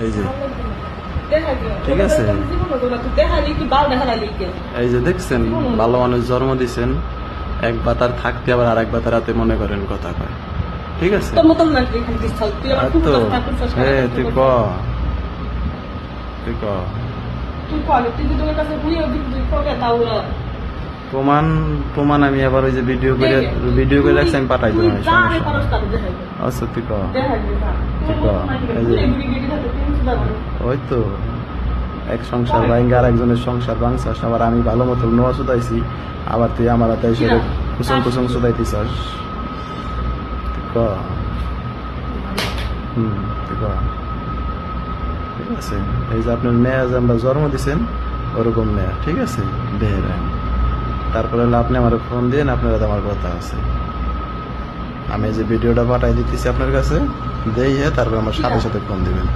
এই যে ঠিক আছে, এই যে দেখছেন ভালো মানুষ জন্ম দিছেন, এক বাতার থাকতে আবার আর এক বাতার রাতে মনে করেন কথা কয়। ঠিক আছে তো হ্যাঁ তুই ক তুই ক প্রমাণ প্রমাণ আমি আবার ওই যে ভিডিও করে রাখছি, আমি পাঠাই দেবো। আচ্ছা তুই ক ওই তো এক সংসার ভাঙ্গা আর একজনের সংসার ভাঙছাস, আবার আমি ভালো মতো নোয়া শুধাইছি, আবার তুই আমার হাতে এসে কুসুম কুসুম শুধাইতেছস। তুই ক তুই ক ঠিক আছে। এই যে আপনার মেয়া যে আমরা জন্ম দিচ্ছেন ওরকম মেয়া, ঠিক আছে বেহেরান। তারপরে হলো আপনি আমার ফোন দিন, আপনার হাতে আমার কথা আছে। আমি যে ভিডিওটা পাঠাই দিতেছি আপনার কাছে, দিয়ে তারপর আমার সাথে সাথে ফোন দিবেন।